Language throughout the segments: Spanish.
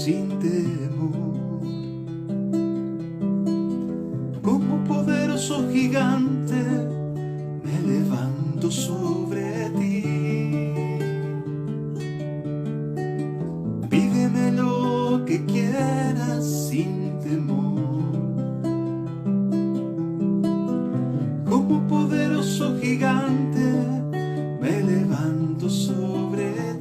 sin temor. Como poderoso gigante me levanto sobre ti. Pídeme lo que quieras sin temor. Como poderoso gigante me levanto sobre ti.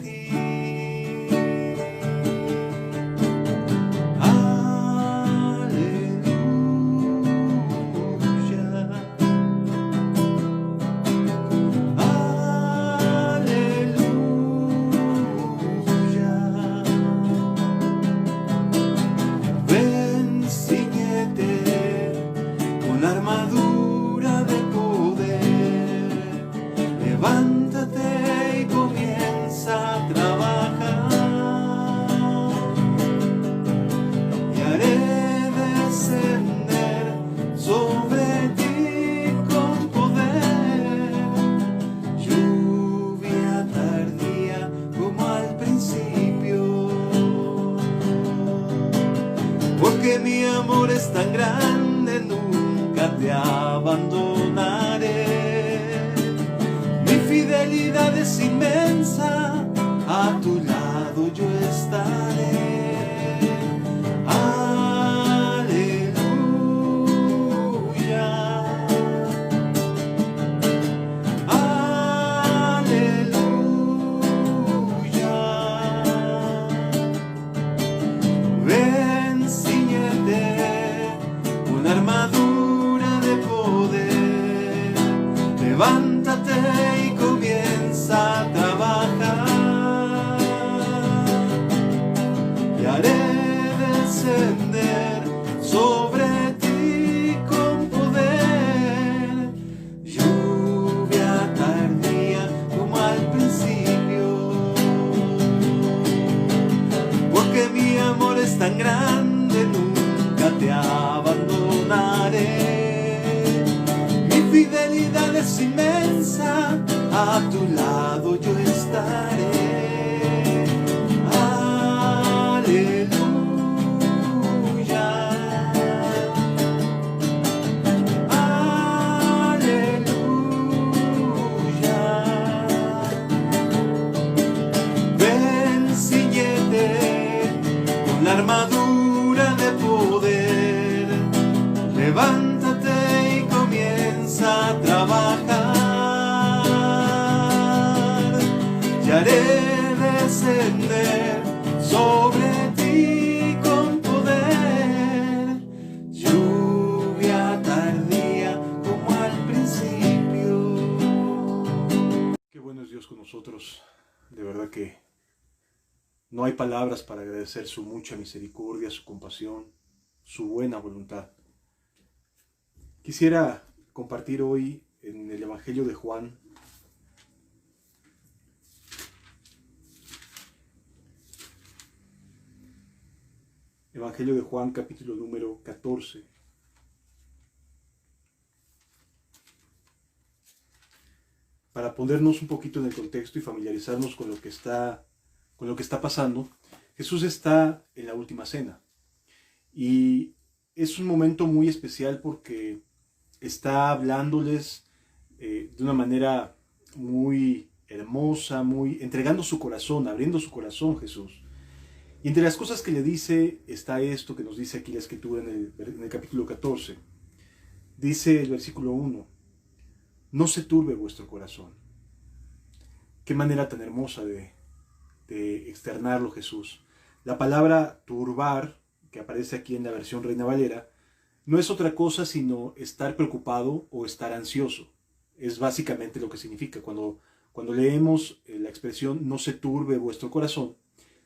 Levántate y comienza a trabajar, y haré descender sobre ti con poder, lluvia tardía como al principio, porque mi amor es tan grande, nunca te abandonaré. Mi fidelidad es inmensa, a tu lado yo estaré. Aleluya, aleluya. Ven, cíñete una armadura de poder, levántate y comienza a trabajar, y haré descender sobre ti con poder, lluvia tardía como al principio, porque mi amor es tan grande, nunca te abandonaré. Mi fidelidad es inmensa, a tu lado yo estaré. Aleluya, aleluya. Ven, cíñete con la armadura de poder, levántate y comienza a trabajar, y haré descender sobre ti con poder, lluvia tardía como al principio. Qué bueno es Dios con nosotros, de verdad que no hay palabras para agradecer su mucha misericordia, su compasión, su buena voluntad. Quisiera compartir hoy en el Evangelio de Juan, Evangelio de Juan, capítulo número 14. Para ponernos un poquito en el contexto y familiarizarnos con lo que está pasando. Jesús está en la última cena y es un momento muy especial porque está hablándoles de una manera muy hermosa, muy entregando su corazón, abriendo su corazón Jesús. Y entre las cosas que le dice está esto que nos dice aquí la Escritura en el capítulo 14. Dice el versículo 1, no se turbe vuestro corazón. Qué manera tan hermosa de externarlo Jesús. La palabra turbar, que aparece aquí en la versión Reina Valera, no es otra cosa sino estar preocupado o estar ansioso. Es básicamente lo que significa. Cuando leemos la expresión no se turbe vuestro corazón,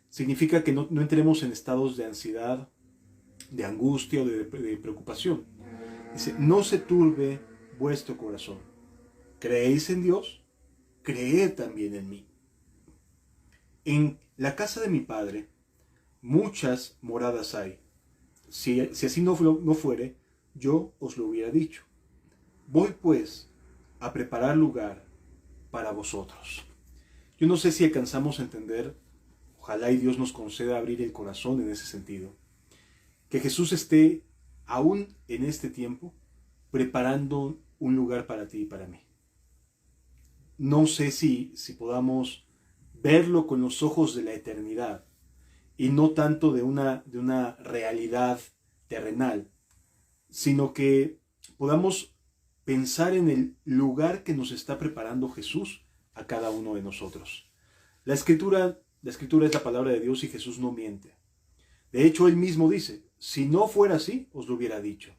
significa que no entremos en estados de ansiedad, de angustia o de preocupación. Dice, no se turbe vuestro corazón. ¿Creéis en Dios? Creed también en mí. En la casa de mi Padre muchas moradas hay. Si así no fuere, yo os lo hubiera dicho. Voy pues a preparar lugar para vosotros. Yo no sé si alcanzamos a entender, ojalá y Dios nos conceda abrir el corazón en ese sentido, que Jesús esté aún en este tiempo preparando un lugar para ti y para mí. No sé si podamos verlo con los ojos de la eternidad y no tanto de una realidad terrenal, sino que podamos pensar en el lugar que nos está preparando Jesús a cada uno de nosotros. La escritura es la palabra de Dios y Jesús no miente. De hecho, Él mismo dice, si no fuera así, os lo hubiera dicho.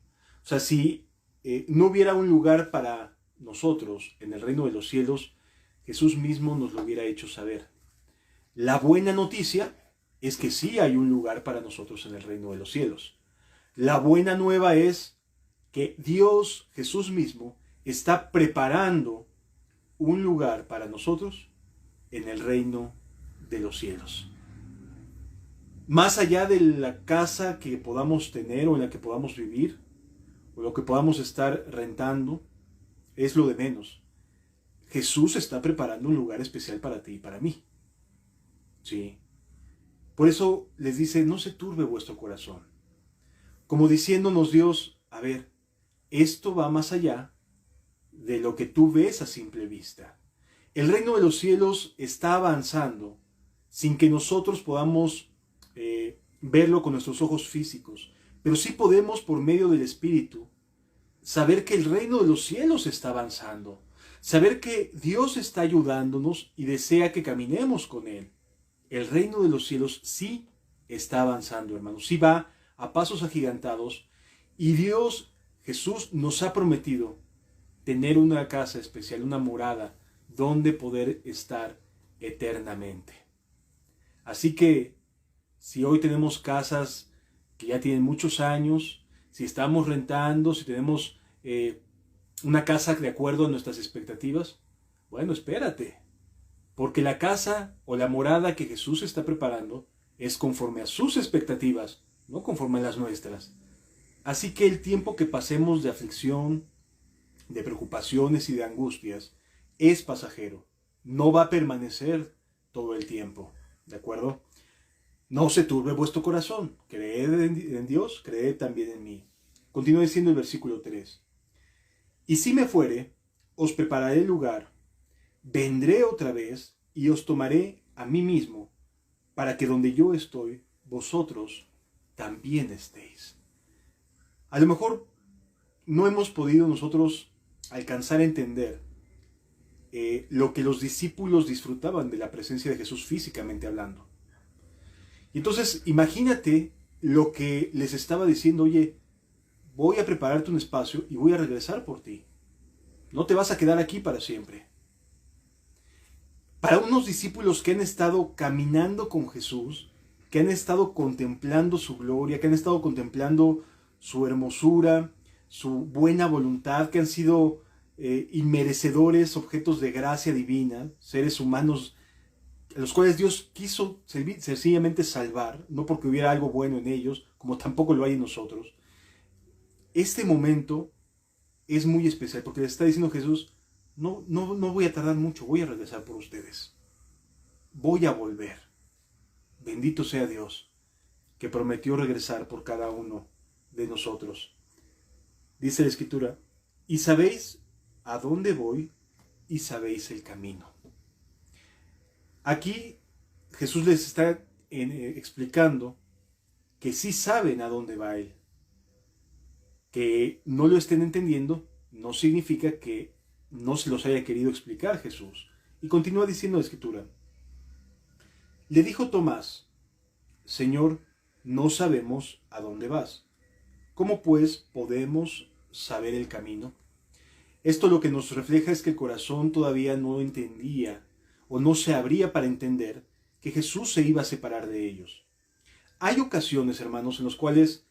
O sea, si no hubiera un lugar para nosotros en el reino de los cielos, Jesús mismo nos lo hubiera hecho saber. La buena noticia es que sí hay un lugar para nosotros en el reino de los cielos. La buena nueva es que Dios, Jesús mismo, está preparando un lugar para nosotros en el reino de los cielos. Más allá de la casa que podamos tener o en la que podamos vivir, o lo que podamos estar rentando, es lo de menos. Jesús está preparando un lugar especial para ti y para mí. Sí. Por eso les dice, no se turbe vuestro corazón. Como diciéndonos Dios, a ver, esto va más allá de lo que tú ves a simple vista. El reino de los cielos está avanzando sin que nosotros podamos verlo con nuestros ojos físicos, pero sí podemos, por medio del Espíritu, saber que el reino de los cielos está avanzando, saber que Dios está ayudándonos y desea que caminemos con Él. El reino de los cielos sí está avanzando, hermanos, sí va a pasos agigantados y Dios, Jesús, nos ha prometido tener una casa especial, una morada, donde poder estar eternamente. Así que, si hoy tenemos casas que ya tienen muchos años, si estamos rentando, si tenemos una casa de acuerdo a nuestras expectativas, bueno, espérate, porque la casa o la morada que Jesús está preparando es conforme a sus expectativas, no conforme a las nuestras. Así que el tiempo que pasemos de aflicción, de preocupaciones y de angustias es pasajero, no va a permanecer todo el tiempo, ¿de acuerdo? No se turbe vuestro corazón, creed en Dios, creed también en mí. Continúa diciendo el versículo 3. Y si me fuere, os prepararé el lugar, vendré otra vez y os tomaré a mí mismo, para que donde yo estoy, vosotros también estéis. A lo mejor no hemos podido nosotros alcanzar a entender lo que los discípulos disfrutaban de la presencia de Jesús físicamente hablando. Y entonces imagínate lo que les estaba diciendo, oye, voy a prepararte un espacio y voy a regresar por ti. No te vas a quedar aquí para siempre. Para unos discípulos que han estado caminando con Jesús, que han estado contemplando su gloria, que han estado contemplando su hermosura, su buena voluntad, que han sido inmerecedores, objetos de gracia divina, seres humanos a los cuales Dios quiso sencillamente salvar, no porque hubiera algo bueno en ellos, como tampoco lo hay en nosotros. Este momento es muy especial porque les está diciendo Jesús, no voy a tardar mucho, voy a regresar por ustedes. Voy a volver. Bendito sea Dios, que prometió regresar por cada uno de nosotros. Dice la Escritura, y sabéis a dónde voy y sabéis el camino. Aquí Jesús les está explicando que sí saben a dónde va Él. Que no lo estén entendiendo no significa que no se los haya querido explicar Jesús. Y continúa diciendo la Escritura. Le dijo Tomás, Señor, no sabemos a dónde vas. ¿Cómo pues podemos saber el camino? Esto lo que nos refleja es que el corazón todavía no entendía o no se abría para entender que Jesús se iba a separar de ellos. Hay ocasiones, hermanos, en las cuales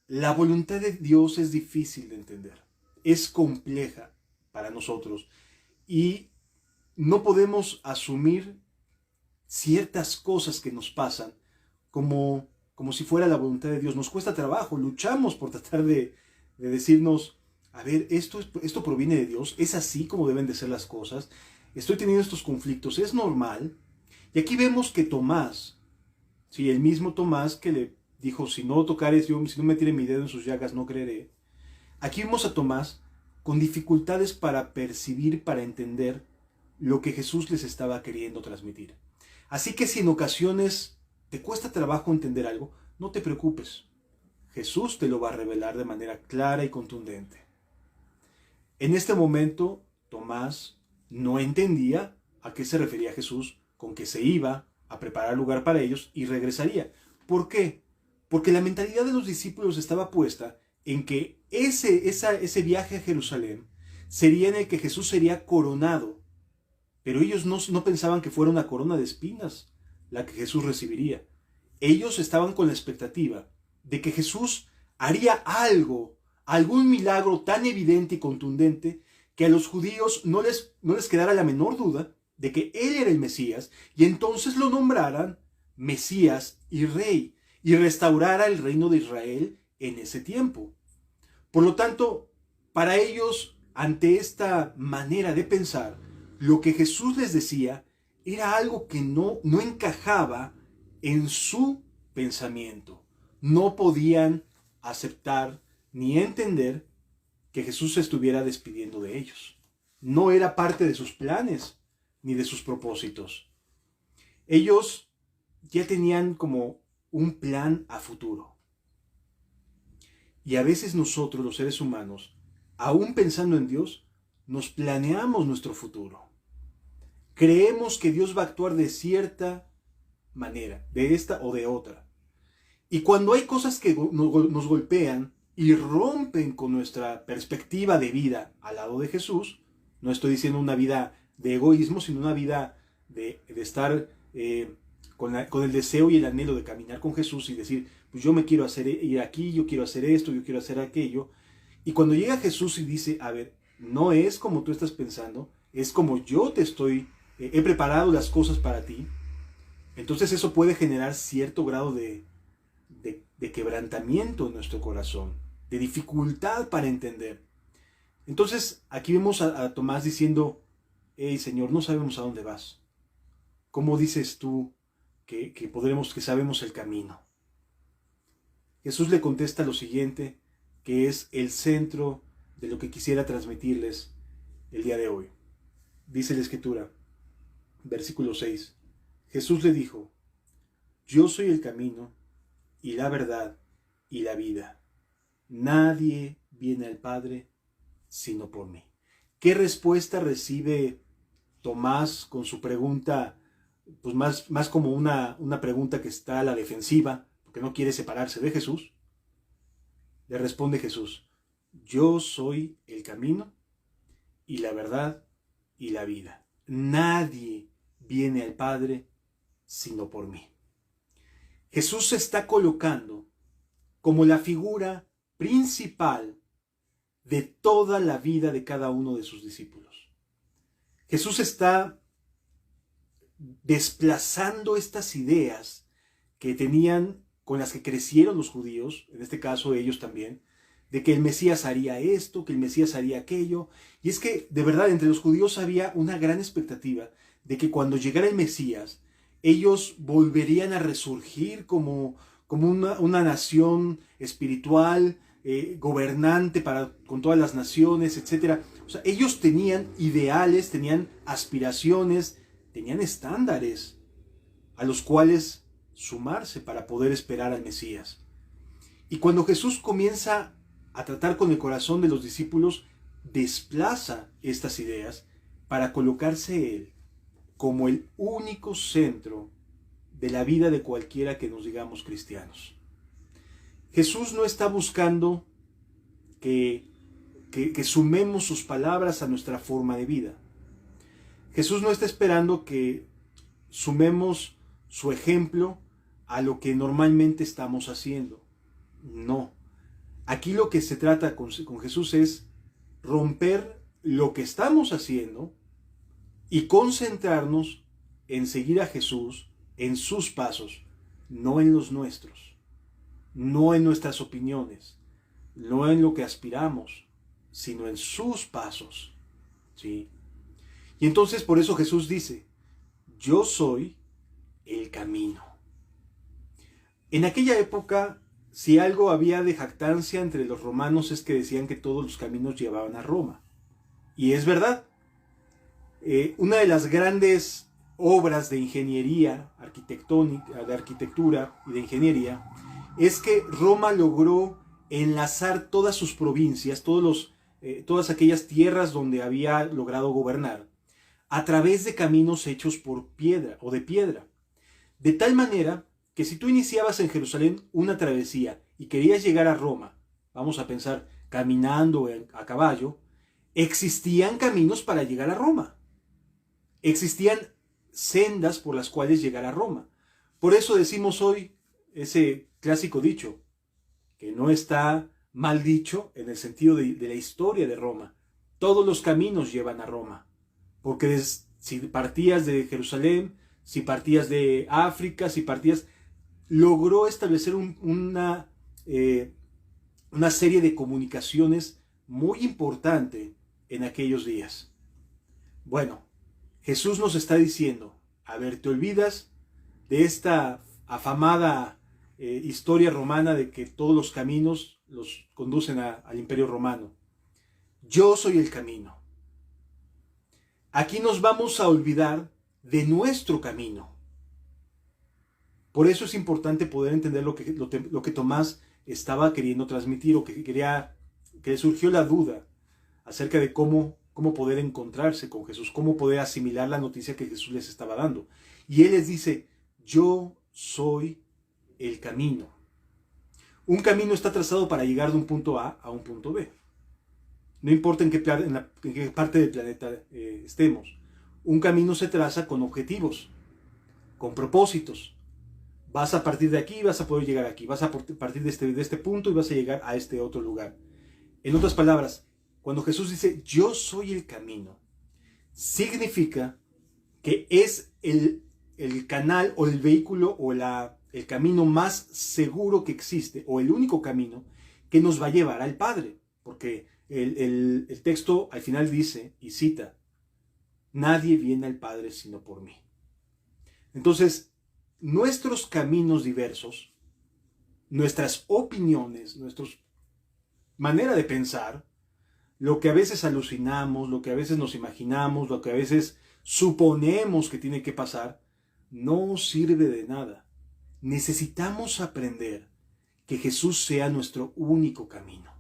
la voluntad de Dios es difícil de entender, es compleja para nosotros y no podemos asumir ciertas cosas que nos pasan como si fuera la voluntad de Dios. Nos cuesta trabajo, luchamos por tratar de decirnos, a ver, esto proviene de Dios, es así como deben de ser las cosas, estoy teniendo estos conflictos, es normal. Y aquí vemos que Tomás Sí, el mismo Tomás que le dijo, si no tocares yo, si no metiere mi dedo en sus llagas, no creeré. Aquí vemos a Tomás con dificultades para percibir, para entender lo que Jesús les estaba queriendo transmitir. Así que si en ocasiones te cuesta trabajo entender algo, no te preocupes. Jesús te lo va a revelar de manera clara y contundente. En este momento, Tomás no entendía a qué se refería Jesús con que se iba a preparar lugar para ellos y regresaría. ¿Por qué? Porque la mentalidad de los discípulos estaba puesta en que ese viaje a Jerusalén sería en el que Jesús sería coronado. Pero ellos no pensaban que fuera una corona de espinas la que Jesús recibiría. Ellos estaban con la expectativa de que Jesús haría algo, algún milagro tan evidente y contundente que a los judíos no les quedara la menor duda de que Él era el Mesías y entonces lo nombraran Mesías y Rey y restaurara el reino de Israel en ese tiempo. Por lo tanto, para ellos, ante esta manera de pensar, lo que Jesús les decía era algo que no encajaba en su pensamiento. No podían aceptar ni entender que Jesús se estuviera despidiendo de ellos. No era parte de sus planes ni de sus propósitos. Ellos ya tenían como un plan a futuro. Y a veces nosotros, los seres humanos, aún pensando en Dios, nos planeamos nuestro futuro. Creemos que Dios va a actuar de cierta manera, de esta o de otra. Y cuando hay cosas que nos golpean y rompen con nuestra perspectiva de vida al lado de Jesús, no estoy diciendo una vida de egoísmo, sino una vida de estar con el deseo y el anhelo de caminar con Jesús y decir, pues yo me quiero ir aquí, yo quiero hacer esto, yo quiero hacer aquello. Y cuando llega Jesús y dice, a ver, no es como tú estás pensando, es como yo te he preparado las cosas para ti. Entonces eso puede generar cierto grado de quebrantamiento en nuestro corazón, de dificultad para entender. Entonces aquí vemos a Tomás diciendo, hey Señor, no sabemos a dónde vas. ¿Cómo dices tú que sabemos el camino? Jesús le contesta lo siguiente, que es el centro de lo que quisiera transmitirles el día de hoy. Dice la Escritura, versículo 6, Jesús le dijo, yo soy el camino y la verdad y la vida. Nadie viene al Padre sino por mí. ¿Qué respuesta recibe Tomás con su pregunta? Pues más como una pregunta que está a la defensiva, porque no quiere separarse de Jesús. Le responde Jesús, yo soy el camino y la verdad y la vida. Nadie viene al Padre sino por mí. Jesús se está colocando como la figura principal de toda la vida de cada uno de sus discípulos. Jesús está desplazando estas ideas que tenían, con las que crecieron los judíos, en este caso ellos también, de que el Mesías haría esto, que el Mesías haría aquello. Y es que, de verdad, entre los judíos había una gran expectativa de que cuando llegara el Mesías, ellos volverían a resurgir como una nación espiritual, gobernante con todas las naciones, etc. O sea, ellos tenían ideales, tenían aspiraciones, tenían estándares a los cuales sumarse para poder esperar al Mesías. Y cuando Jesús comienza a tratar con el corazón de los discípulos, desplaza estas ideas para colocarse Él como el único centro de la vida de cualquiera que nos digamos cristianos. Jesús no está buscando que sumemos sus palabras a nuestra forma de vida. Jesús no está esperando que sumemos su ejemplo a lo que normalmente estamos haciendo. No. Aquí lo que se trata con Jesús es romper lo que estamos haciendo y concentrarnos en seguir a Jesús en sus pasos, no en los nuestros, no en nuestras opiniones, no en lo que aspiramos, sino en sus pasos. ¿Sí? Y entonces por eso Jesús dice, yo soy el camino. En aquella época, si algo había de jactancia entre los romanos es que decían que todos los caminos llevaban a Roma. Y es verdad. Una de las grandes obras de ingeniería arquitectónica, de arquitectura y de ingeniería, es que Roma logró enlazar todas sus provincias, todas aquellas tierras donde había logrado gobernar, a través de caminos hechos por piedra o de piedra. De tal manera que si tú iniciabas en Jerusalén una travesía y querías llegar a Roma, vamos a pensar caminando a caballo, existían caminos para llegar a Roma. Existían sendas por las cuales llegar a Roma. Por eso decimos hoy ese clásico dicho, que no está mal dicho en el sentido de la historia de Roma. Todos los caminos llevan a Roma. Porque si partías de Jerusalén, si partías de África, logró establecer una serie de comunicaciones muy importante en aquellos días. Bueno, Jesús nos está diciendo, a ver, ¿te olvidas de esta afamada historia romana de que todos los caminos los conducen al Imperio Romano? Yo soy el camino. Aquí nos vamos a olvidar de nuestro camino. Por eso es importante poder entender lo que Tomás estaba queriendo transmitir, o que surgió la duda acerca de cómo poder encontrarse con Jesús, cómo poder asimilar la noticia que Jesús les estaba dando. Y Él les dice, yo soy el camino. Un camino está trazado para llegar de un punto A a un punto B. No importa en qué parte del planeta estemos. Un camino se traza con objetivos, con propósitos. Vas a partir de aquí, vas a poder llegar aquí. Vas a partir de este punto y vas a llegar a este otro lugar. En otras palabras, cuando Jesús dice, yo soy el camino, significa que es el canal o el vehículo o el camino más seguro que existe, o el único camino que nos va a llevar al Padre. Porque el texto al final dice, y cita, nadie viene al Padre sino por mí. Entonces, nuestros caminos diversos, nuestras opiniones, nuestra manera de pensar, lo que a veces alucinamos, lo que a veces nos imaginamos, lo que a veces suponemos que tiene que pasar, no sirve de nada. Necesitamos aprender que Jesús sea nuestro único camino.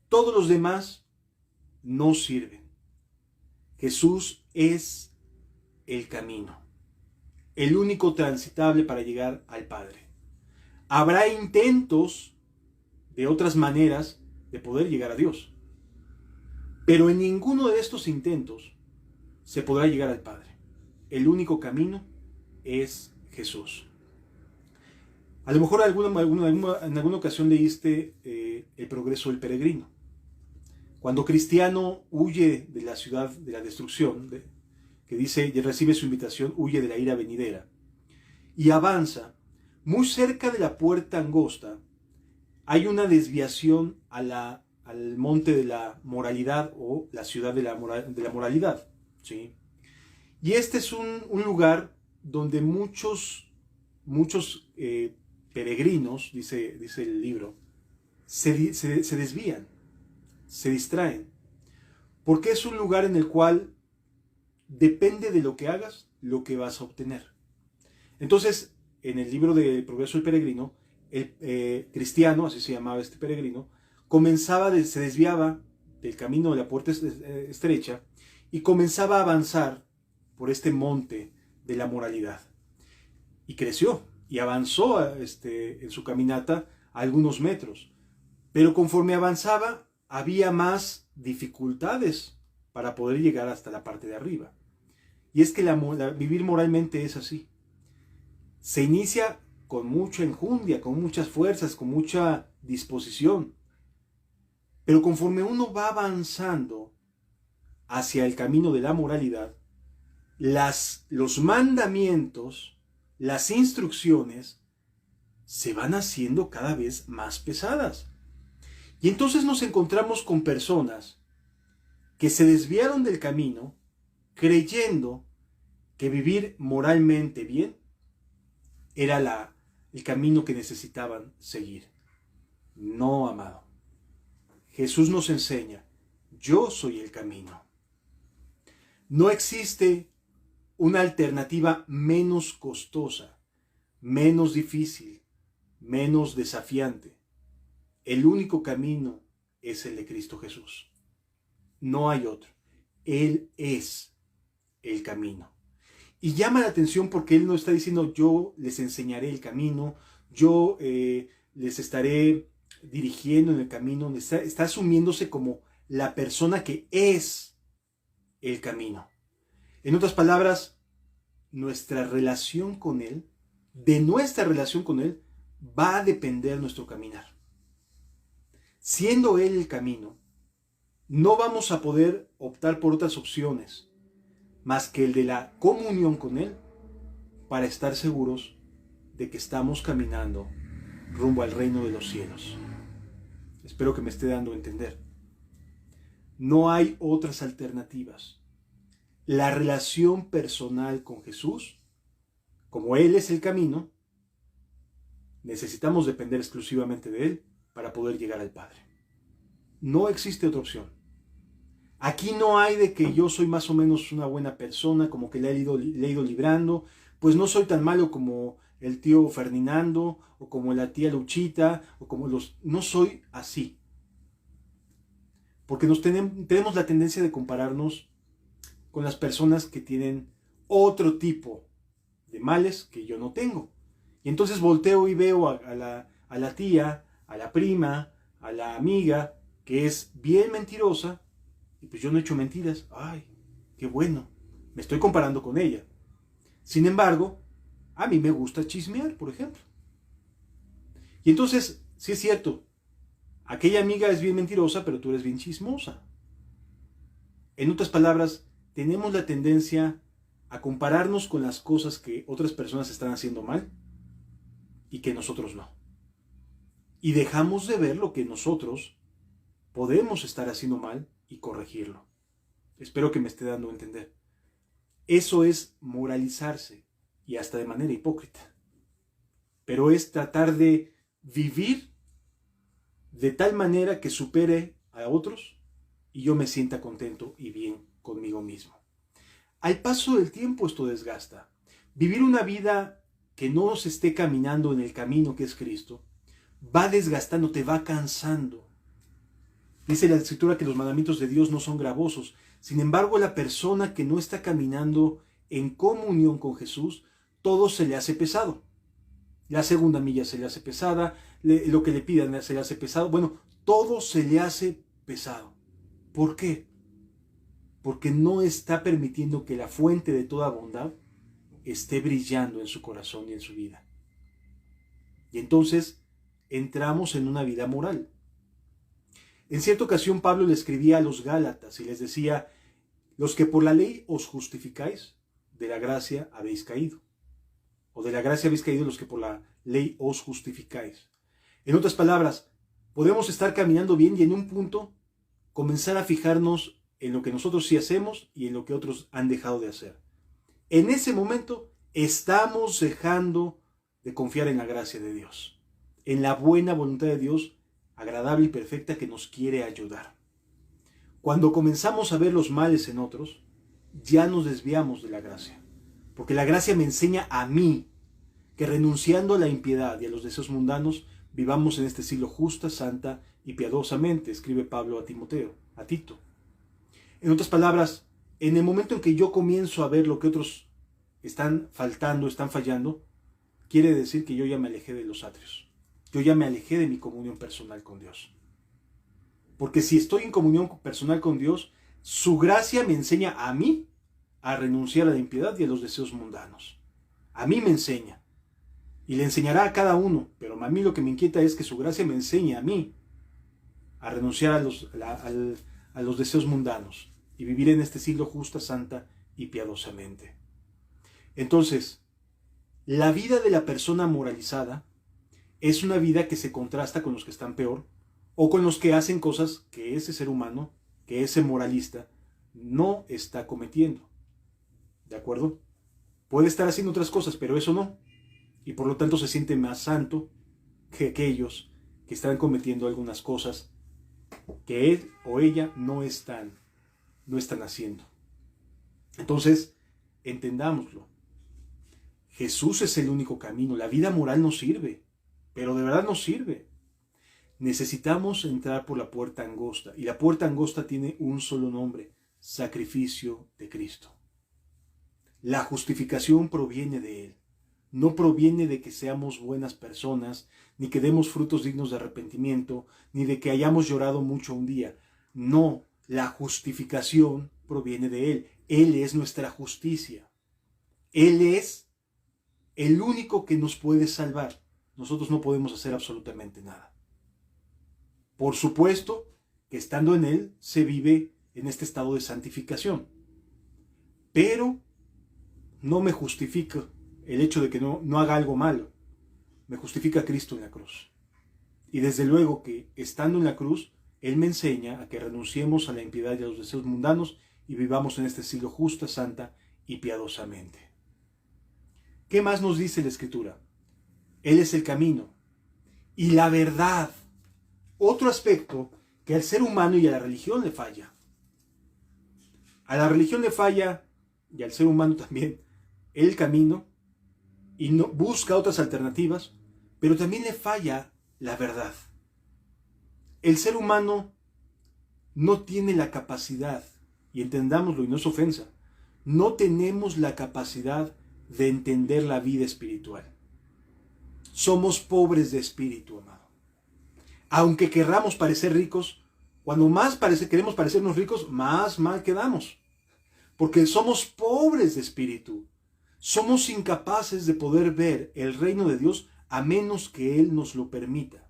Todos los demás no sirven. Jesús es el camino, el único transitable para llegar al Padre. Habrá intentos de otras maneras de poder llegar a Dios, pero en ninguno de estos intentos se podrá llegar al Padre. El único camino es Jesús. A lo mejor en alguna ocasión leíste El progreso del peregrino. Cuando Cristiano huye de la ciudad de la destrucción, que dice, y recibe su invitación, huye de la ira venidera, y avanza, muy cerca de la puerta angosta, hay una desviación al monte de la moralidad, o la ciudad de la moralidad, ¿sí? Y este es un lugar donde muchos peregrinos, dice el libro, se desvían, se distraen, porque es un lugar en el cual depende de lo que hagas, lo que vas a obtener. Entonces, en el libro de Progreso del Peregrino, el cristiano, así se llamaba este peregrino, se desviaba del camino de la puerta estrecha y comenzaba a avanzar por este monte de la moralidad. Y creció y avanzó en su caminata a algunos metros. Pero conforme avanzaba, había más dificultades para poder llegar hasta la parte de arriba. Y es que vivir moralmente es así. Se inicia con mucha enjundia, con muchas fuerzas, con mucha disposición. Pero conforme uno va avanzando hacia el camino de la moralidad, los mandamientos, las instrucciones, se van haciendo cada vez más pesadas. Y entonces nos encontramos con personas que se desviaron del camino creyendo que vivir moralmente bien era el camino que necesitaban seguir. No, amado. Jesús nos enseña, yo soy el camino. No existe una alternativa menos costosa, menos difícil, menos desafiante. El único camino es el de Cristo Jesús. No hay otro. Él es el camino. Y llama la atención porque Él no está diciendo yo les enseñaré el camino, yo les estaré dirigiendo en el camino. Está asumiéndose como la persona que es el camino. En otras palabras, nuestra relación con Él, de nuestra relación con Él, va a depender nuestro caminar. Siendo Él el camino, no vamos a poder optar por otras opciones más que el de la comunión con Él para estar seguros de que estamos caminando rumbo al reino de los cielos. Espero que me esté dando a entender. No hay otras alternativas. La relación personal con Jesús, como Él es el camino, necesitamos depender exclusivamente de Él para poder llegar al Padre. No existe otra opción. Aquí no hay de que yo soy más o menos una buena persona, como que le he ido librando, pues no soy tan malo como el tío Ferdinando, o como la tía Luchita, o como los... No soy así. Porque tenemos la tendencia de compararnos con las personas que tienen otro tipo de males que yo no tengo. Y entonces volteo y veo a la tía, a la prima, a la amiga, que es bien mentirosa, y pues yo no he hecho mentiras. ¡Ay, qué bueno! Me estoy comparando con ella. Sin embargo, a mí me gusta chismear, por ejemplo. Y entonces, sí es cierto, aquella amiga es bien mentirosa, pero tú eres bien chismosa. En otras palabras, tenemos la tendencia a compararnos con las cosas que otras personas están haciendo mal y que nosotros no. Y dejamos de ver lo que nosotros podemos estar haciendo mal y corregirlo. Espero que me esté dando a entender. Eso es moralizarse, y hasta de manera hipócrita. Pero es tratar de vivir de tal manera que supere a otros y yo me sienta contento y bien conmigo mismo. Al paso del tiempo esto desgasta. Vivir una vida que no se esté caminando en el camino que es Cristo va desgastando, te va cansando. Dice la Escritura que los mandamientos de Dios no son gravosos. Sin embargo, la persona que no está caminando en comunión con Jesús, todo se le hace pesado. La segunda milla se le hace pesada, lo que le pidan se le hace pesado. Bueno, todo se le hace pesado. ¿Por qué? Porque no está permitiendo que la fuente de toda bondad esté brillando en su corazón y en su vida. Y entonces entramos en una vida moral. En cierta ocasión Pablo le escribía a los Gálatas y les decía: los que por la ley os justificáis, de la gracia habéis caído. O de la gracia habéis caído los que por la ley os justificáis. En otras palabras, podemos estar caminando bien y en un punto comenzar a fijarnos en lo que nosotros sí hacemos y en lo que otros han dejado de hacer. En ese momento estamos dejando de confiar en la gracia de Dios, en la buena voluntad de Dios, agradable y perfecta, que nos quiere ayudar. Cuando comenzamos a ver los males en otros, ya nos desviamos de la gracia. Porque la gracia me enseña a mí que renunciando a la impiedad y a los deseos mundanos, vivamos en este siglo justa, santa y piadosamente, escribe Pablo a Timoteo, a Tito. En otras palabras, en el momento en que yo comienzo a ver lo que otros están faltando, están fallando, quiere decir que yo ya me alejé de los atrios. Yo ya me alejé de mi comunión personal con Dios. Porque si estoy en comunión personal con Dios, su gracia me enseña a mí a renunciar a la impiedad y a los deseos mundanos. A mí me enseña. Y le enseñará a cada uno. Pero a mí lo que me inquieta es que su gracia me enseñe a mí a renunciar a los deseos mundanos y vivir en este siglo justa, santa y piadosamente. Entonces, la vida de la persona moralizada es una vida que se contrasta con los que están peor o con los que hacen cosas que ese ser humano, que ese moralista, no está cometiendo. ¿De acuerdo? Puede estar haciendo otras cosas, pero eso no. y por lo tanto se siente más santo que aquellos que están cometiendo algunas cosas que él o ella no están haciendo. Entonces, entendámoslo. Jesús es el único camino. La vida moral no sirve, pero de verdad no sirve. Necesitamos entrar por la puerta angosta, y la puerta angosta tiene un solo nombre: sacrificio de Cristo. La justificación proviene de Él. No proviene de que seamos buenas personas, ni que demos frutos dignos de arrepentimiento, ni de que hayamos llorado mucho un día. No, la justificación proviene de Él. Él es nuestra justicia. Él es el único que nos puede salvar. Nosotros no podemos hacer absolutamente nada. Por supuesto que estando en Él se vive en este estado de santificación. Pero no me justifica el hecho de que no haga algo malo. Me justifica Cristo en la cruz. Y desde luego que estando en la cruz, Él me enseña a que renunciemos a la impiedad y a los deseos mundanos y vivamos en este siglo justa, santa y piadosamente. ¿Qué más nos dice la Escritura? Él es el camino y la verdad. Otro aspecto que al ser humano y a la religión le falla. A la religión le falla, y al ser humano también, el camino, y no, busca otras alternativas, pero también le falla la verdad. El ser humano no tiene la capacidad, y entendámoslo, y no es ofensa, no tenemos la capacidad de entender la vida espiritual. Somos pobres de espíritu, amado. Aunque querramos parecer ricos, cuando más queremos parecernos ricos, más mal quedamos. Porque somos pobres de espíritu. Somos incapaces de poder ver el reino de Dios a menos que Él nos lo permita.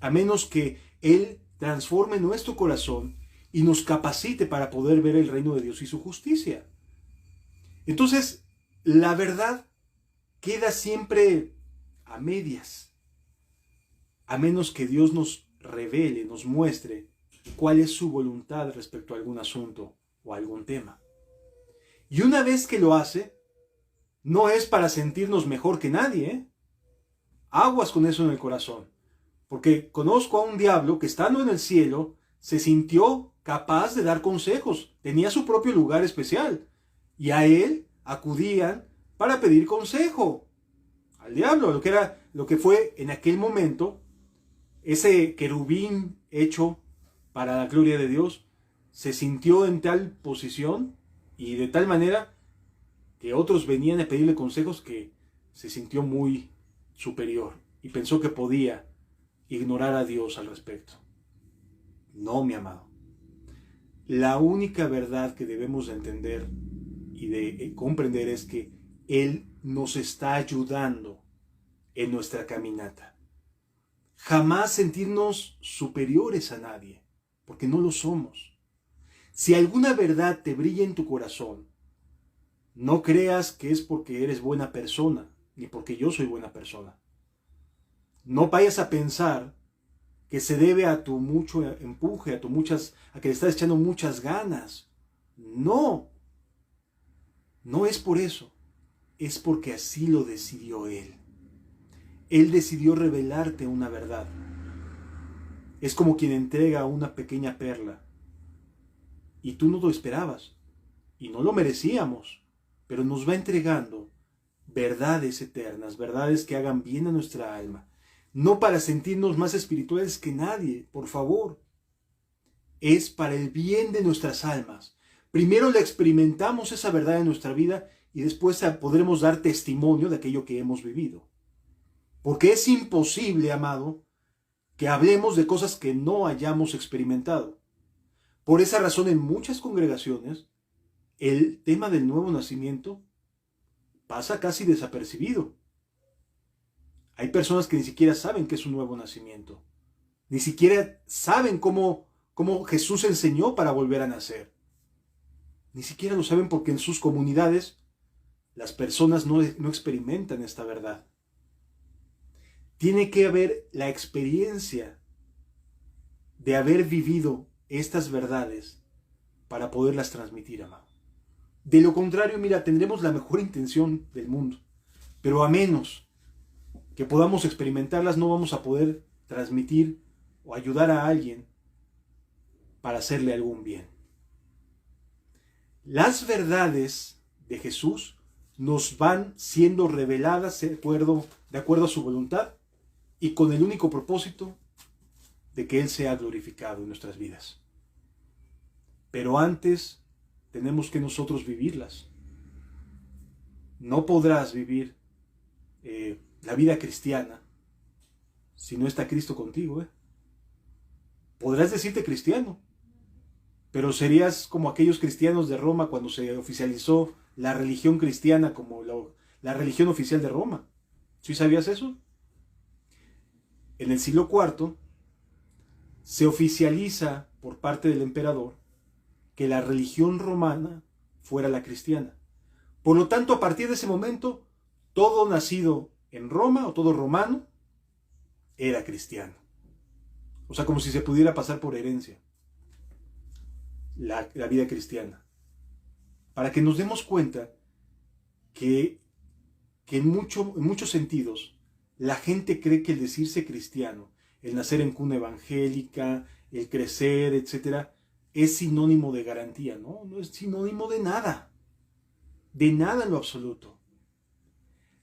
A menos que Él transforme nuestro corazón y nos capacite para poder ver el reino de Dios y su justicia. Entonces, la verdad queda siempre a medias. A menos que Dios nos revele, nos muestre cuál es su voluntad respecto a algún asunto o algún tema. Y una vez que lo hace, no es para sentirnos mejor que nadie, ¿eh? Aguas con eso en el corazón. Porque conozco a un diablo que estando en el cielo se sintió capaz de dar consejos. Tenía su propio lugar especial. Y a él acudían para pedir consejo. Al diablo, lo que fue en aquel momento ese querubín hecho para la gloria de Dios, se sintió en tal posición y de tal manera que otros venían a pedirle consejos que se sintió muy superior y pensó que podía ignorar a Dios al respecto. No, mi amado. La única verdad que debemos de entender y de comprender es que Él nos está ayudando en nuestra caminata. Jamás sentirnos superiores a nadie, porque no lo somos. Si alguna verdad te brilla en tu corazón, no creas que es porque eres buena persona, ni porque yo soy buena persona. No vayas a pensar que se debe a tu mucho empuje, a que le estás echando muchas ganas. No, no es por eso, es porque así lo decidió Él. Él decidió revelarte una verdad. Es como quien entrega una pequeña perla. Y tú no lo esperabas. Y no lo merecíamos. Pero nos va entregando verdades eternas, verdades que hagan bien a nuestra alma. No para sentirnos más espirituales que nadie, por favor. Es para el bien de nuestras almas. Primero la experimentamos esa verdad en nuestra vida y después podremos dar testimonio de aquello que hemos vivido. Porque es imposible, amado, que hablemos de cosas que no hayamos experimentado. Por esa razón, en muchas congregaciones, el tema del nuevo nacimiento pasa casi desapercibido. Hay personas que ni siquiera saben qué es un nuevo nacimiento. Ni siquiera saben cómo Jesús enseñó para volver a nacer. Ni siquiera lo saben porque en sus comunidades las personas no experimentan esta verdad. Tiene que haber la experiencia de haber vivido estas verdades para poderlas transmitir, amado. De lo contrario, mira, tendremos la mejor intención del mundo, pero a menos que podamos experimentarlas, no vamos a poder transmitir o ayudar a alguien para hacerle algún bien. Las verdades de Jesús nos van siendo reveladas de acuerdo a su voluntad y con el único propósito de que Él sea glorificado en nuestras vidas. Pero antes tenemos que nosotros vivirlas. No podrás vivir la vida cristiana si no está Cristo contigo. Podrás decirte cristiano, pero serías como aquellos cristianos de Roma cuando se oficializó la religión cristiana como la religión oficial de Roma. ¿Sí sabías eso? En el siglo IV se oficializa por parte del emperador que la religión romana fuera la cristiana. Por lo tanto, a partir de ese momento, todo nacido en Roma o todo romano era cristiano. O sea, como si se pudiera pasar por herencia la vida cristiana. Para que nos demos cuenta que en muchos sentidos la gente cree que el decirse cristiano, el nacer en cuna evangélica, el crecer, etcétera, es sinónimo de garantía. No es sinónimo de nada en lo absoluto.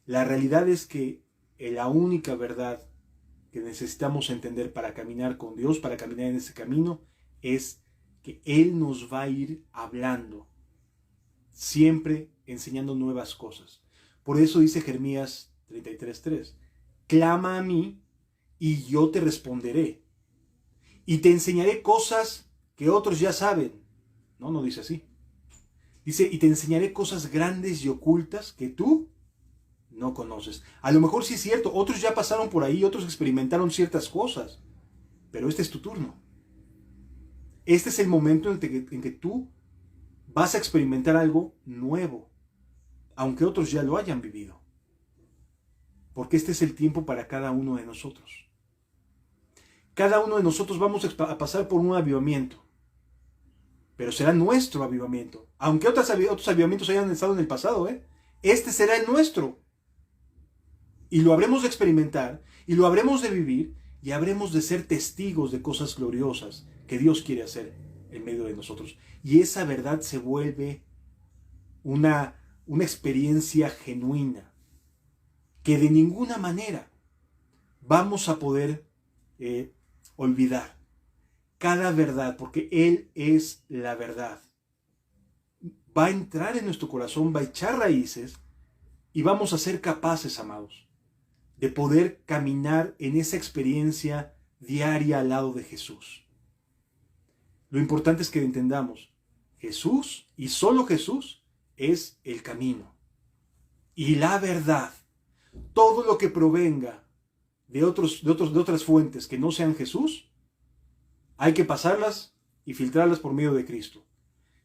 La realidad es que la única verdad que necesitamos entender para caminar con Dios, para caminar en ese camino, es que Él nos va a ir hablando, siempre enseñando nuevas cosas. Por eso dice Jeremías 33:3, clama a mí y yo te responderé y te enseñaré cosas que otros ya saben. No dice así. Dice, y te enseñaré cosas grandes y ocultas que tú no conoces. A lo mejor sí es cierto, otros ya pasaron por ahí, otros experimentaron ciertas cosas, pero este es tu turno. Este es el momento en que tú vas a experimentar algo nuevo, aunque otros ya lo hayan vivido. Porque este es el tiempo para cada uno de nosotros. Cada uno de nosotros vamos a pasar por un avivamiento, pero será nuestro avivamiento. Aunque otros avivamientos hayan estado en el pasado, este será el nuestro. Y lo habremos de experimentar, y lo habremos de vivir, y habremos de ser testigos de cosas gloriosas que Dios quiere hacer en medio de nosotros. Y esa verdad se vuelve una experiencia genuina, que de ninguna manera vamos a poder olvidar. Cada verdad, porque Él es la verdad, va a entrar en nuestro corazón, va a echar raíces, y vamos a ser capaces, amados, de poder caminar en esa experiencia diaria al lado de Jesús. Lo importante es que entendamos, Jesús y solo Jesús es el camino y la verdad. Todo lo que provenga de otras fuentes que no sean Jesús, hay que pasarlas y filtrarlas por medio de Cristo.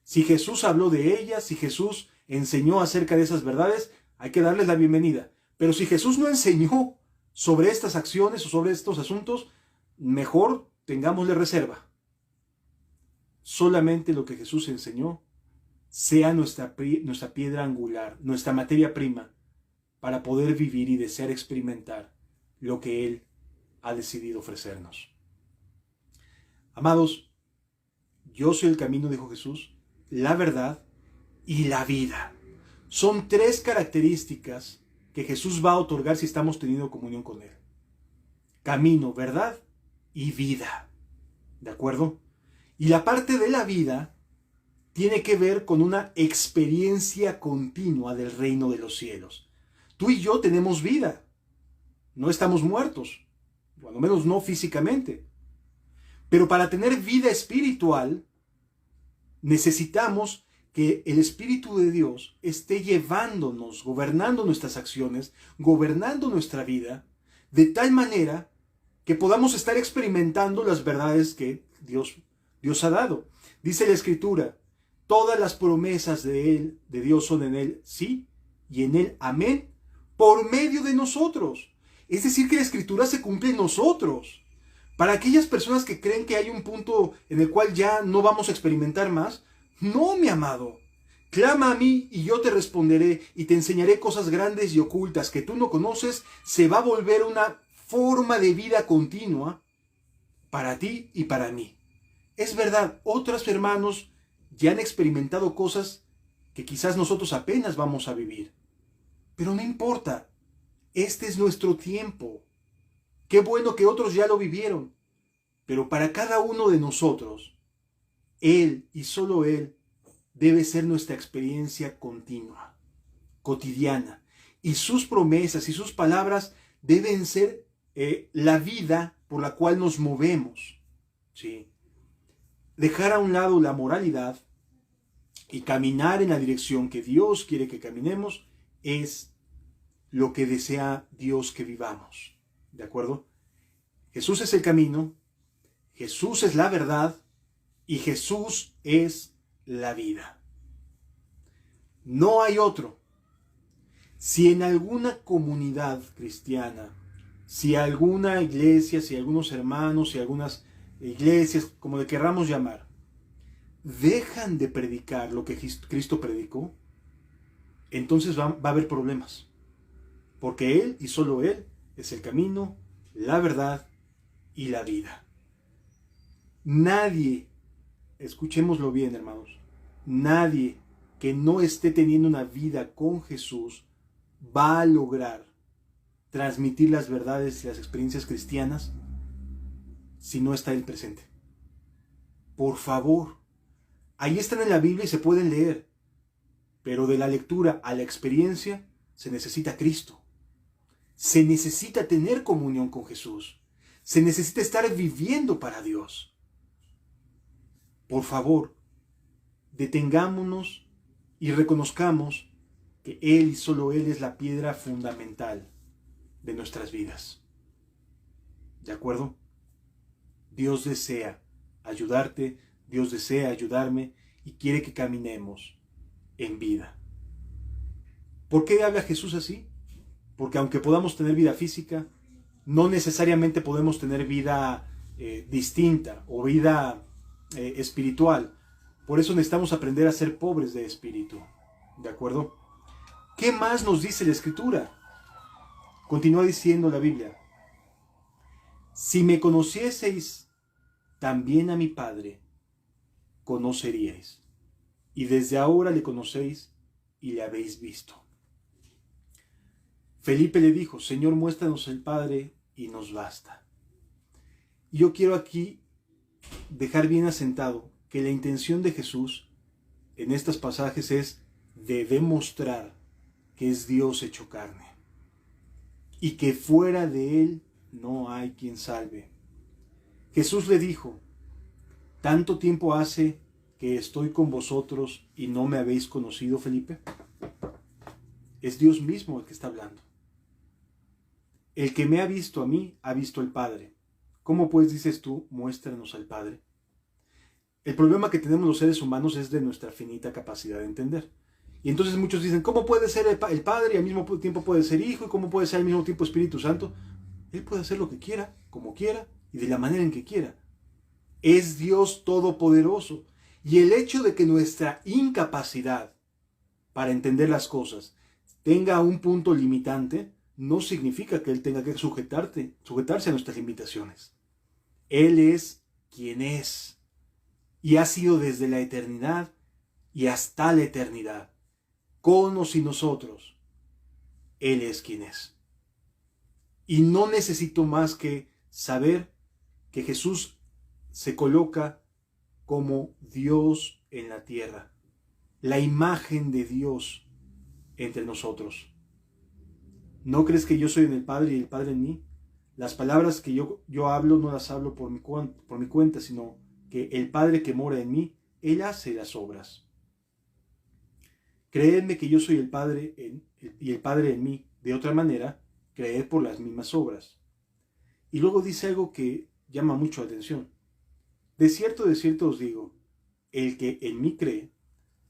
Si Jesús habló de ellas, si Jesús enseñó acerca de esas verdades, hay que darles la bienvenida. Pero si Jesús no enseñó sobre estas acciones o sobre estos asuntos, mejor tengámosle reserva. Solamente lo que Jesús enseñó sea nuestra piedra angular, nuestra materia prima, para poder vivir y desear experimentar lo que Él ha decidido ofrecernos. Amados, yo soy el camino, dijo Jesús, la verdad y la vida. Son 3 características que Jesús va a otorgar si estamos teniendo comunión con Él. Camino, verdad y vida. ¿De acuerdo? Y la parte de la vida tiene que ver con una experiencia continua del reino de los cielos. Tú y yo tenemos vida. No estamos muertos, o al menos no físicamente. Pero para tener vida espiritual, necesitamos que el Espíritu de Dios esté llevándonos, gobernando nuestras acciones, gobernando nuestra vida, de tal manera que podamos estar experimentando las verdades que Dios ha dado. Dice la Escritura, todas las promesas de Dios son en Él sí, y en Él amén, por medio de nosotros. Es decir, que la Escritura se cumple en nosotros. Para aquellas personas que creen que hay un punto en el cual ya no vamos a experimentar más, no, mi amado. Clama a mí y yo te responderé y te enseñaré cosas grandes y ocultas que tú no conoces. Se va a volver una forma de vida continua para ti y para mí. Es verdad, otros hermanos ya han experimentado cosas que quizás nosotros apenas vamos a vivir. Pero no importa, este es nuestro tiempo. Qué bueno que otros ya lo vivieron. Pero para cada uno de nosotros, Él y solo Él debe ser nuestra experiencia continua, cotidiana. Y sus promesas y sus palabras deben ser la vida por la cual nos movemos. ¿Sí? Dejar a un lado la moralidad y caminar en la dirección que Dios quiere que caminemos es lo que desea Dios que vivamos. ¿De acuerdo? Jesús es el camino, Jesús es la verdad y Jesús es la vida. No hay otro. Si en alguna comunidad cristiana, si alguna iglesia, si algunos hermanos, si algunas iglesias, como le querramos llamar, dejan de predicar lo que Cristo predicó, entonces va a haber problemas. Porque Él y solo Él es el camino, la verdad y la vida. Nadie, escuchémoslo bien, hermanos, nadie que no esté teniendo una vida con Jesús va a lograr transmitir las verdades y las experiencias cristianas si no está Él presente. Por favor, ahí están en la Biblia y se pueden leer, pero de la lectura a la experiencia se necesita Cristo. Se necesita tener comunión con Jesús. Se necesita estar viviendo para Dios. Por favor, detengámonos y reconozcamos que Él y solo Él es la piedra fundamental de nuestras vidas. ¿De acuerdo? Dios desea ayudarte, Dios desea ayudarme y quiere que caminemos en vida. ¿Por qué habla Jesús así? Porque aunque podamos tener vida física, no necesariamente podemos tener vida distinta o vida espiritual. Por eso necesitamos aprender a ser pobres de espíritu. ¿De acuerdo? ¿Qué más nos dice la Escritura? Continúa diciendo la Biblia: si me conocieseis, también a mi Padre conoceríais. Y desde ahora le conocéis y le habéis visto. Felipe le dijo: Señor, muéstranos el Padre y nos basta. Y yo quiero aquí dejar bien asentado que la intención de Jesús en estos pasajes es de demostrar que es Dios hecho carne y que fuera de Él no hay quien salve. Jesús le dijo: ¿tanto tiempo hace que estoy con vosotros y no me habéis conocido, Felipe? Es Dios mismo el que está hablando. El que me ha visto a mí, ha visto al Padre. ¿Cómo pues dices tú, muéstranos al Padre? El problema que tenemos los seres humanos es de nuestra finita capacidad de entender. Y entonces muchos dicen: ¿cómo puede ser el Padre y al mismo tiempo puede ser Hijo? ¿Y cómo puede ser al mismo tiempo Espíritu Santo? Él puede hacer lo que quiera, como quiera y de la manera en que quiera. Es Dios todopoderoso. Y el hecho de que nuestra incapacidad para entender las cosas tenga un punto limitante no significa que Él tenga que sujetarse a nuestras limitaciones. Él es quien es y ha sido desde la eternidad y hasta la eternidad, con o sin nosotros. Él es quien es. Y no necesito más que saber que Jesús se coloca como Dios en la tierra, la imagen de Dios entre nosotros. ¿No crees que yo soy en el Padre y el Padre en mí? Las palabras que yo hablo no las hablo por mi cuenta, sino que el Padre que mora en mí, Él hace las obras. Creedme que yo soy el Padre y el Padre en mí. De otra manera, creed por las mismas obras. Y luego dice algo que llama mucho la atención. De cierto os digo, el que en mí cree,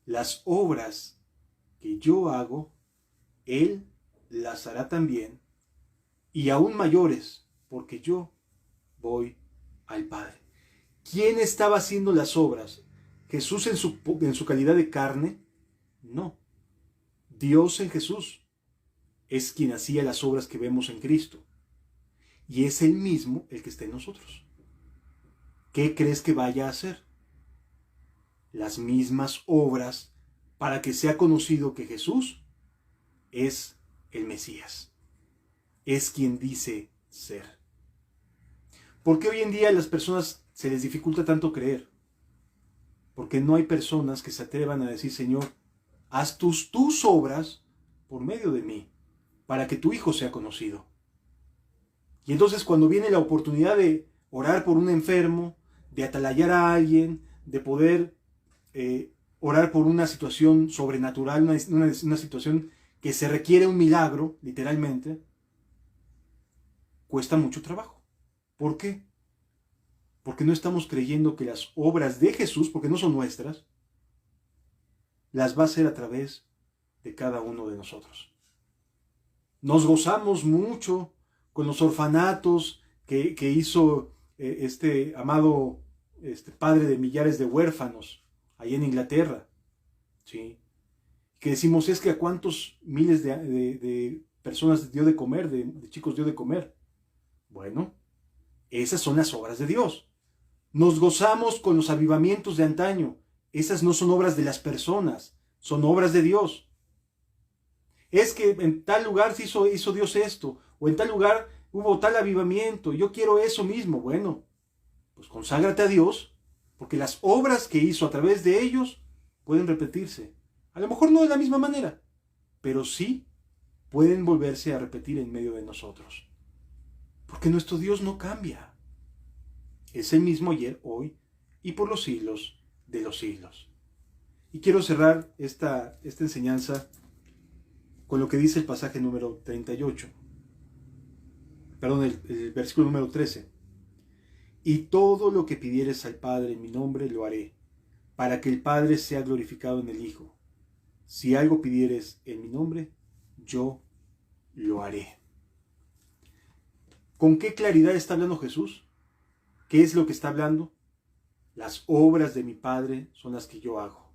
las obras que yo hago, Él las hará también, y aún mayores, porque yo voy al Padre. ¿Quién estaba haciendo las obras? ¿Jesús en su calidad de carne, No. Dios en Jesús es quien hacía las obras que vemos en Cristo. Y es Él mismo el que está en nosotros. ¿Qué crees que vaya a hacer? Las mismas obras para que sea conocido que Jesús es el Mesías. Es quien dice ser. ¿Por qué hoy en día a las personas se les dificulta tanto creer? Porque no hay personas que se atrevan a decir, Señor, haz tus obras por medio de mí, para que tu Hijo sea conocido. Y entonces cuando viene la oportunidad de orar por un enfermo, de atalayar a alguien, de poder orar por una situación sobrenatural, una situación que se requiere un milagro, literalmente, cuesta mucho trabajo. ¿Por qué? Porque no estamos creyendo que las obras de Jesús, porque no son nuestras, las va a hacer a través de cada uno de nosotros. Nos gozamos mucho con los orfanatos que hizo este amado padre de millares de huérfanos ahí en Inglaterra, ¿sí? Que decimos, es que a cuántos miles de personas dio de comer, de chicos dio de comer. Bueno, esas son las obras de Dios. Nos gozamos con los avivamientos de antaño. Esas no son obras de las personas, son obras de Dios. Es que en tal lugar hizo Dios esto, o en tal lugar hubo tal avivamiento, yo quiero eso mismo. Bueno, pues conságrate a Dios, porque las obras que hizo a través de ellos pueden repetirse. A lo mejor no de la misma manera, pero sí pueden volverse a repetir en medio de nosotros. Porque nuestro Dios no cambia. Es el mismo ayer, hoy y por los siglos de los siglos. Y quiero cerrar esta enseñanza con lo que dice el pasaje número 38. Perdón, el versículo número 13. Y todo lo que pidieres al Padre en mi nombre lo haré, para que el Padre sea glorificado en el Hijo. Si algo pidieres en mi nombre, yo lo haré. ¿Con qué claridad está hablando Jesús? ¿Qué es lo que está hablando? Las obras de mi Padre son las que yo hago.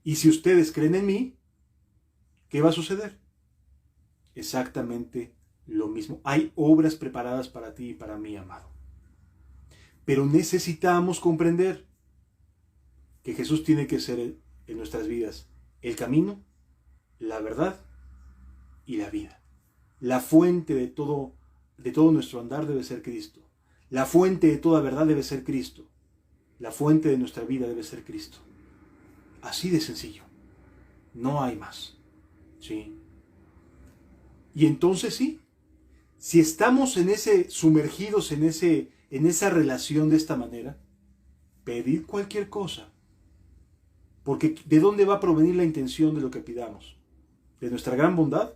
Y si ustedes creen en mí, ¿qué va a suceder? Exactamente lo mismo. Hay obras preparadas para ti y para mí, amado. Pero necesitamos comprender que Jesús tiene que ser en nuestras vidas el camino, la verdad y la vida. La fuente de todo nuestro andar debe ser Cristo. La fuente de toda verdad debe ser Cristo. La fuente de nuestra vida debe ser Cristo. Así de sencillo. No hay más. ¿Sí? Y entonces sí, si estamos sumergidos en esa relación de esta manera, pedid cualquier cosa. Porque ¿de dónde va a provenir la intención de lo que pidamos? ¿De nuestra gran bondad?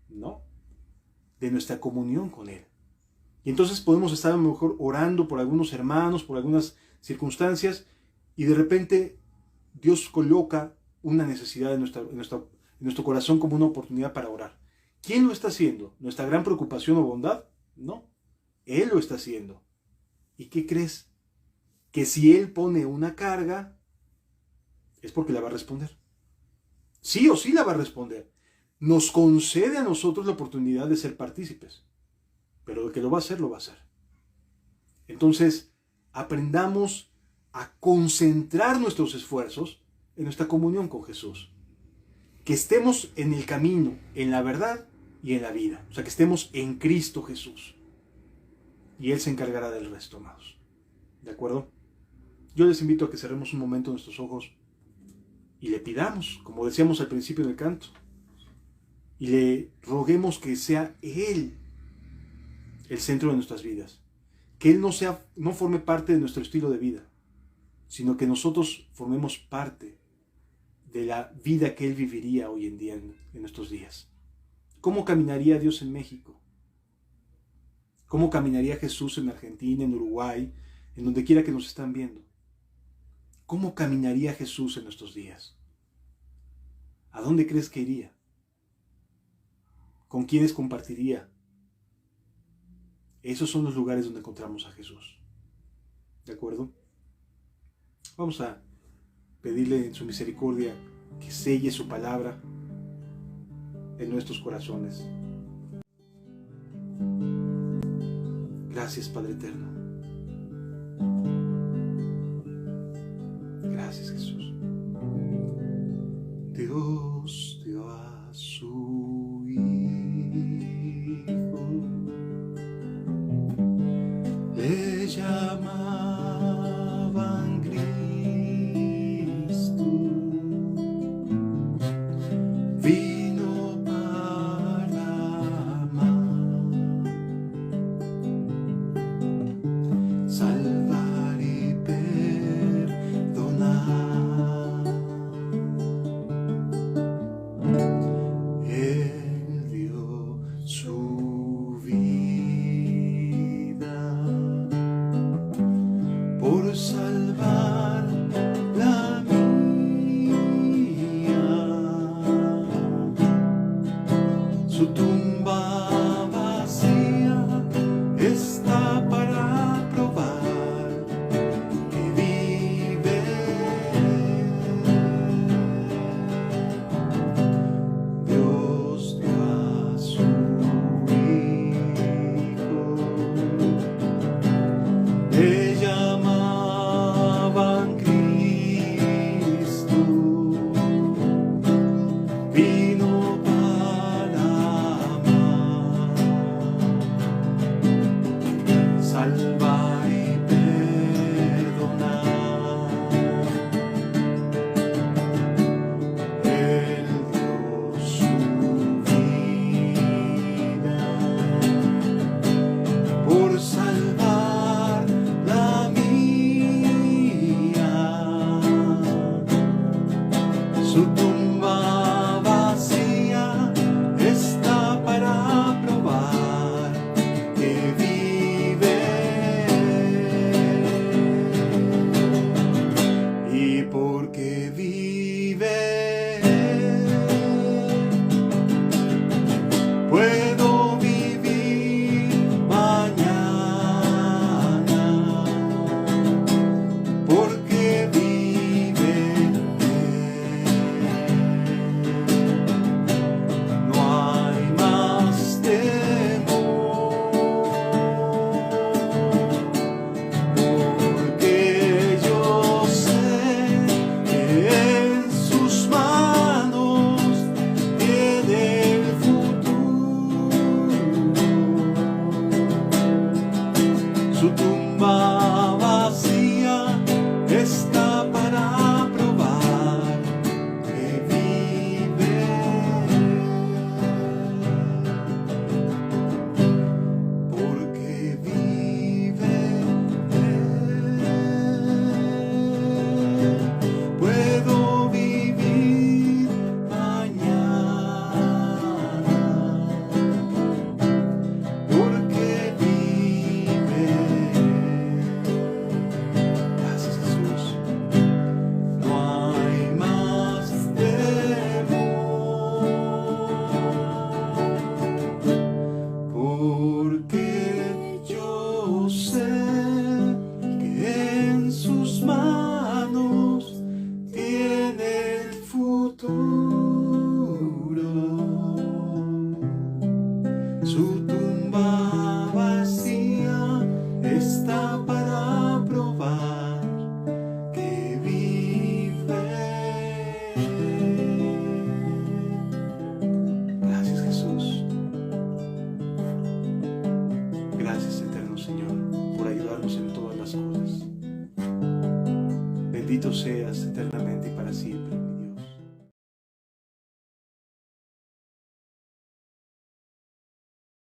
No. De nuestra comunión con Él. Y entonces podemos estar a lo mejor orando por algunos hermanos, por algunas circunstancias, y de repente Dios coloca una necesidad en nuestro corazón como una oportunidad para orar. ¿Quién lo está haciendo? ¿Nuestra gran preocupación o bondad? No. Él lo está haciendo. ¿Y qué crees? Que si Él pone una carga, es porque la va a responder. Sí o sí la va a responder. Nos concede a nosotros la oportunidad de ser partícipes. Pero el que lo va a hacer, lo va a hacer. Entonces, aprendamos a concentrar nuestros esfuerzos en nuestra comunión con Jesús. Que estemos en el camino, en la verdad y en la vida. O sea, que estemos en Cristo Jesús. Y Él se encargará del resto, amados. ¿De acuerdo? Yo les invito a que cerremos un momento nuestros ojos y le pidamos, como decíamos al principio del canto, y le roguemos que sea Él el centro de nuestras vidas. Que Él no forme parte de nuestro estilo de vida, sino que nosotros formemos parte de la vida que Él viviría hoy en día, en nuestros días. ¿Cómo caminaría Dios en México? ¿Cómo caminaría Jesús en Argentina, en Uruguay, en donde quiera que nos están viendo? ¿Cómo caminaría Jesús en nuestros días? ¿A dónde crees que iría? ¿Con quiénes compartiría? Esos son los lugares donde encontramos a Jesús. ¿De acuerdo? Vamos a pedirle en su misericordia que selle su palabra en nuestros corazones. Gracias, Padre eterno. Gracias, Jesús. Dios dio a su Hijo, le llamaban Cristo, vino para amar, salvar y perdonar. Él dio su vida por salvar la mía. Su tumba vacía está para probar que vive. Dios dio a su Hijo, le llamaban Cristo, vino para amar, salvar y perdonar. Él dio su vida por salvar la mía. Su tumba vacía está para probar que vive. Y porque vive, puedo vivir mañana. Porque vive, no hay más temor. Porque yo sé que en sus manos tiene el futuro. Su tumba vacía está para probar que vive. Porque vive, puedo vivir mañana. Porque vive. Gracias, Jesús. No hay más temor. Porque yo sé que en sus manos tiene el futuro. Su tumba vacía está para probar que vive. Gracias, Jesús. Gracias, eterno Señor, por ayudarnos en todas las cosas. Bendito seas eternamente y para siempre.